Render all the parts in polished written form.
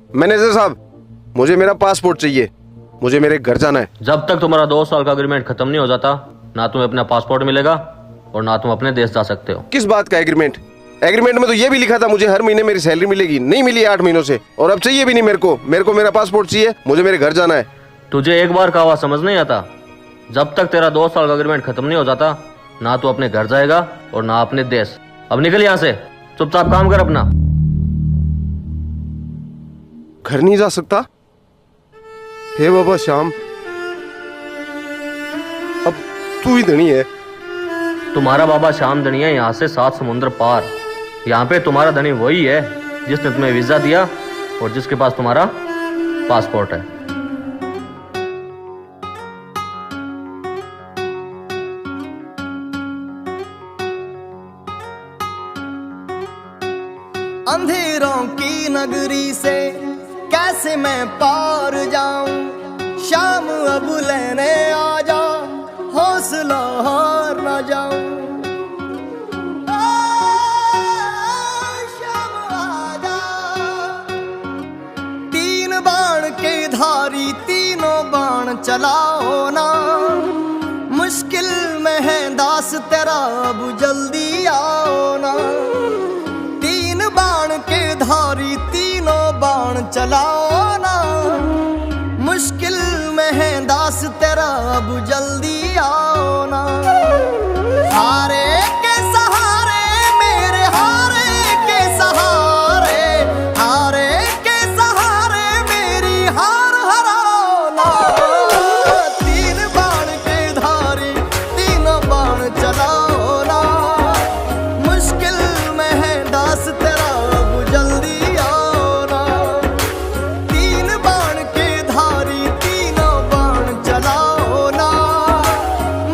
Manager साहब, मुझे मेरा पासपोर्ट चाहिए, मुझे मेरे घर जाना है। जब तक तुम्हारा 2 साल का एग्रीमेंट खत्म नहीं हो जाता, ना तुम्हें अपना पासपोर्ट मिलेगा और ना तुम अपने देश जा सकते हो। किस बात का एग्रीमेंट? एग्रीमेंट में तो ये भी लिखा था मुझे हर महीने मेरी सैलरी मिलेगी, नहीं मिली 8 महीनों से, और अब चाहिए भी नहीं मेरे को मेरा पासपोर्ट चाहिए, मुझे मेरे घर जाना है। तुझे एक बार का आवाज समझ नहीं आता? जब तक तेरा 2 साल का एग्रीमेंट खत्म नहीं हो जाता, ना तू अपने घर जाएगा और ना अपने देश। अब निकल यहाँ से, चुपचाप काम कर अपना। घर नहीं जा सकता? हे बाबा श्याम, अब तू ही धनी है। तुम्हारा बाबा श्याम धनी है यहाँ से 7 समुद्र पार। यहाँ पे तुम्हारा धनी वही है जिसने तुम्हें वीजा दिया और जिसके पास तुम्हारा पासपोर्ट है। अंधेरों की नगरी से कैसे मैं पार जाऊं, शाम अब लेने आ जा, हौसला हार ना जाऊं। शाम आ जा। 3 बाण के धारी तीनों बाण चलाओ ना, मुश्किल में है दास तेरा, अब जल्दी आओ ना। 3 बाण के धारी तीनों बाण चलाओ ना, मुश्किल में है दास तेरा, अब जल्दी आओ ना। हारे के सहारे मेरे, हारे के सहारे, हारे के सहारे मेरी हार हराओ ना। 3 बाण के धारी तीनों बाण चलाओ ना, मुश्किल में है दास तेरा, अब जल्दी आओ ना। 3 बाण के धारी तीनों बाण चलाओ ना,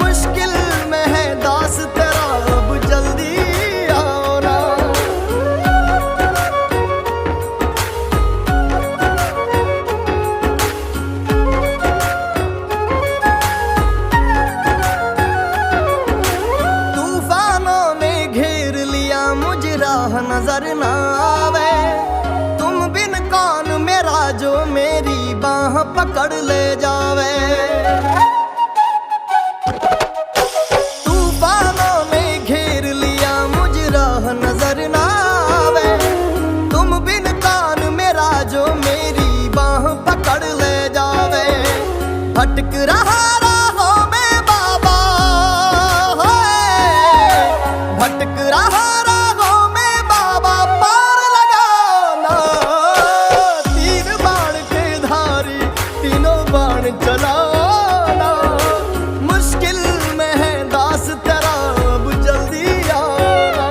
मुश्किल में है दास तेरा, अब जल्दी आओ ना। तूफानों ने घेर लिया मुझे, राह नजर ना आवे, तुम बिन कौन मेरा जो मेरी बाह पकड़ ले जावे। तूफानों ने घेर लिया मुझे, राह नजर ना आवे, तुम बिन कौन मेरा जो मेरी बाह पकड़ ले जावे। भटक रहा राहों में बाबा, होए, भटक रहा राहों में बाबा, पार लगाना। 3 बाण के धारी तीनों बाण चलाना, मुश्किल में है दास तेरा, अब जल्दी आना।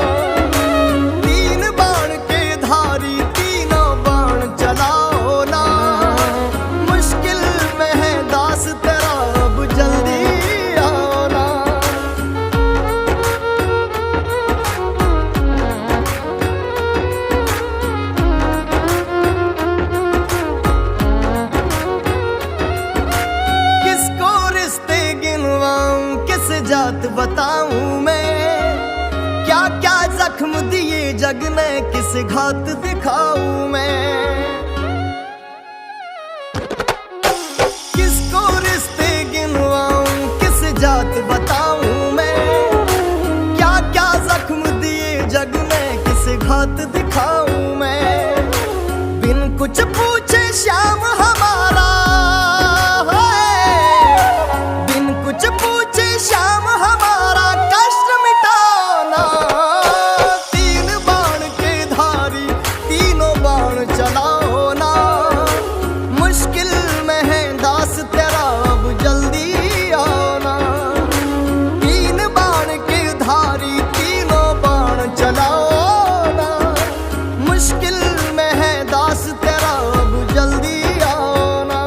3 बाण के धारी तीनों बाण चलाओ ना, मुश्किल में है दास तेरा, अब जल्दी आओ ना। किसको रिश्ते गिनवाऊं, किस जात बताऊं मैं, क्या क्या जख्म दिए जग ने, किस घात दिखाऊं मैं। किसको रिश्ते गिनवाऊं, किस जात बताऊं मैं, क्या क्या जख्म दिए जग ने, किस घात दिखाऊं मैं। बिन कुछ पूछे श्याम हमारा, है, बिन कुछ पूछे श्याम हमारा, कष्ट मिटाना। 3 बाण के धारी तीनों बाण चलाओ ना, मुश्किल में है दास तेरा, अब जल्दी आओ ना। 3 बाण के धारी तीनों बाण चलाओ ना, मुश्किल में है दास तेरा, अब जल्दी आओ ना।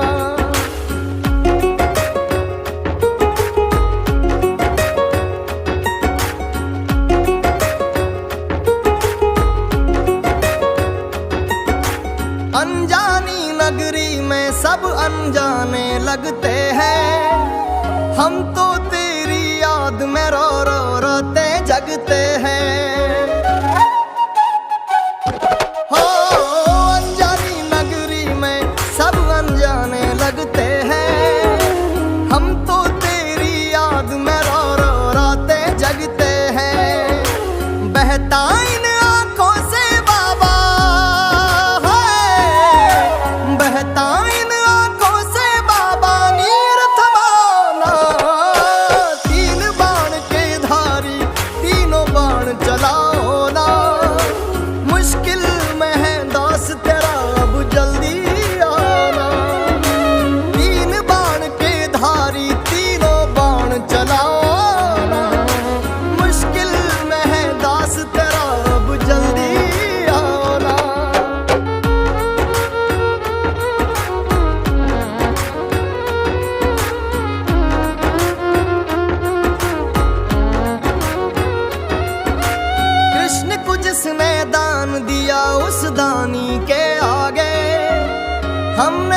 अनजानी नगरी में सब अनजाने लगते हैं, हम तो तेरी याद में रो रो रोते जगते हैं। हो अनजानी नगरी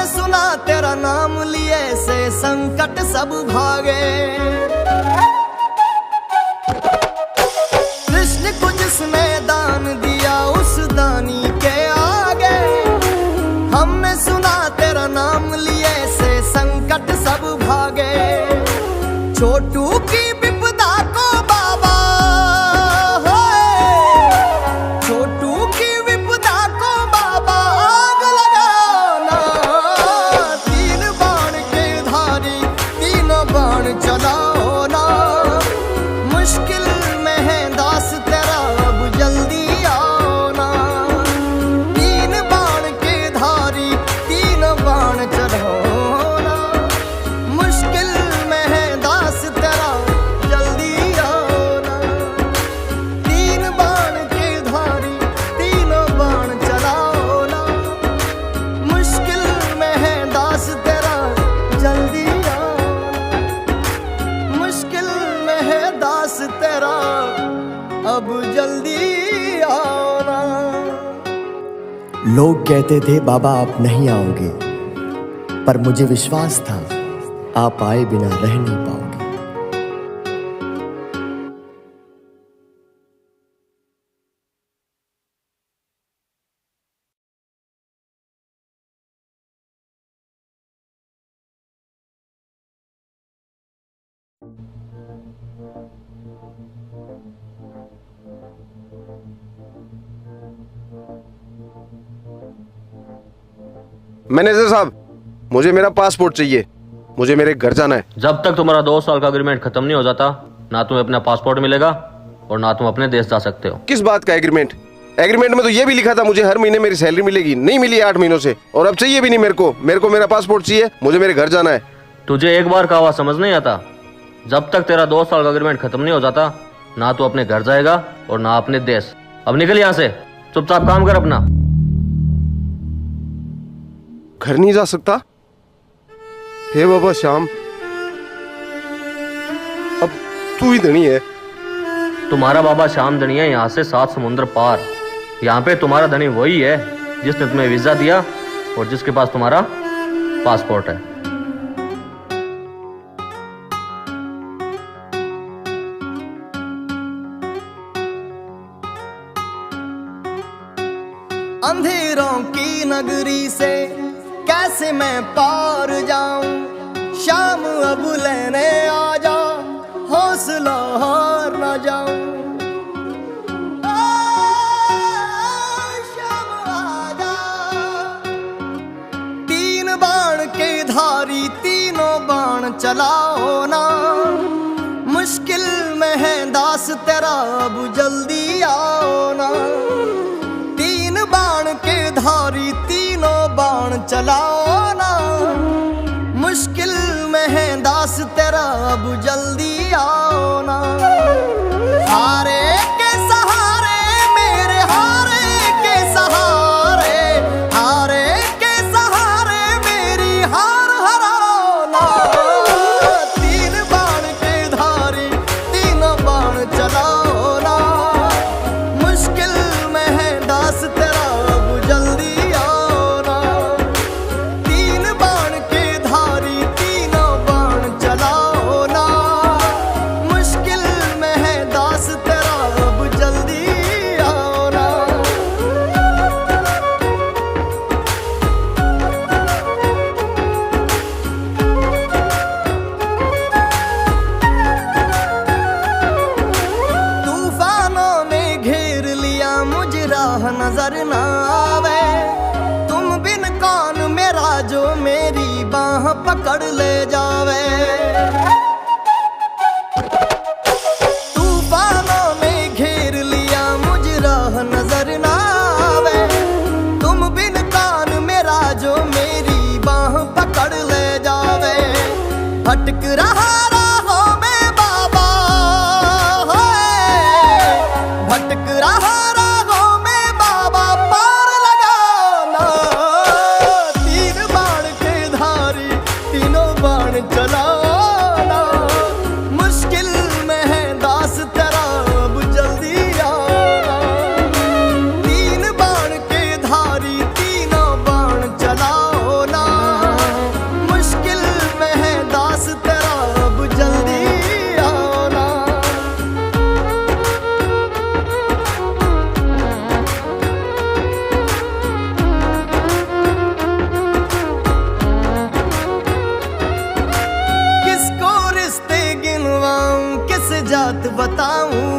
हमने सुना तेरा नाम लिए से संकट सब भागे। कृष्ण को जिसने दान दिया उस दानी के आगे, हमने सुना तेरा नाम लिए से संकट सब भागे। छोटू की विपदा को बाबा, छोटू की विपदा को बाबा आग लगाना। तीन बाण के धारी तीनों बाण चलाओ ना, मुश्किल में है दास तेरा अब जल्दी आओ ना। तीन बाण के धारी तीनों बाण चलाओ ना, मुश्किल में है दास तेरा जल्दी आओ ना। तीन बाण के धारी तीनों बाण चलाओ ना, मुश्किल में है दास तेरा जल्दी आओ ना। मुश्किल में है दास तेरा अब जल्दी आओ ना। लोग कहते थे बाबा आप नहीं आओगे, पर मुझे विश्वास था आप आए बिना रह नहीं पाओगे। मैनेजर साहब, मुझे मेरा पासपोर्ट चाहिए, मुझे मेरे घर जाना है। जब तक तुम्हारा 2 साल का एग्रीमेंट खत्म नहीं हो जाता, ना तुम्हें अपना पासपोर्ट मिलेगा और ना तुम अपने देश जा सकते हो। किस बात का एग्रीमेंट? एग्रीमेंट में तो ये भी लिखा था मुझे हर महीने मेरी सैलरी मिलेगी, नहीं मिली 8 महीनों से, और अब चाहिए भी नहीं मेरे को मेरा पासपोर्ट चाहिए, मुझे मेरे घर जाना है। तुझे एक बार का आवाज समझ नहीं आता? जब तक तेरा 2 साल का एग्रीमेंट खत्म नहीं हो जाता, ना तू अपने घर जाएगा और ना अपने देश। अब निकल यहाँ से, चुपचाप काम कर अपना। घर नहीं जा सकता? हे बाबा श्याम, अब तू ही धनी है। तुम्हारा बाबा श्याम धनी है यहाँ से 7 समुद्र पार। यहाँ पे तुम्हारा धनी वही है जिसने तुम्हें वीजा दिया और जिसके पास तुम्हारा पासपोर्ट है। अंधेरों की नगरी से कैसे मैं पार जाऊं, शाम अब लेने आ जा, हौसला हार न जाऊं। शाम आ जा। तीन बाण के धारी तीनों बाण चलाओ ना, मुश्किल में है दास तेरा अब जल्दी आओ ना। तीन बाण के धारी तीनों बाण चलाओ ना, मुश्किल में है दास तेरा अब जल्दी आओ ना। हारे के सहारे मेरे हारे के सहारे, हारे के सहारे मेरी हार हराओ ना। तीन बाण के धारी तीनों बाण चलाओ ना, मुश्किल में है दास तेरा अब जल्दी आओ ना। तीन बाण के धारी तीनों बाण चलाओ ना, मुश्किल में है दास तेरा अब जल्दी आओ ना। तूफानों ने घेर लिया मुझे, राह नजर न आवे, तुम बिन कौन मेरा जो मेरी बाह पकड़ ले जावे। तूफानों ने घेर लिया मुझे, राह नजर न आवे, तुम बिन कौन मेरा जो मेरी बाह पकड़ ले जावे। भटक रहा राहों में बाबा, भटक रहा राहों में बाबा, पार लगाना। तीन बाण के धारी तीनों बाण चलाना, मुश्किल में है दास तेरा अब जल्दी आना। तीन बाण के धारी तीनों बाण चलाओ ना, बताऊं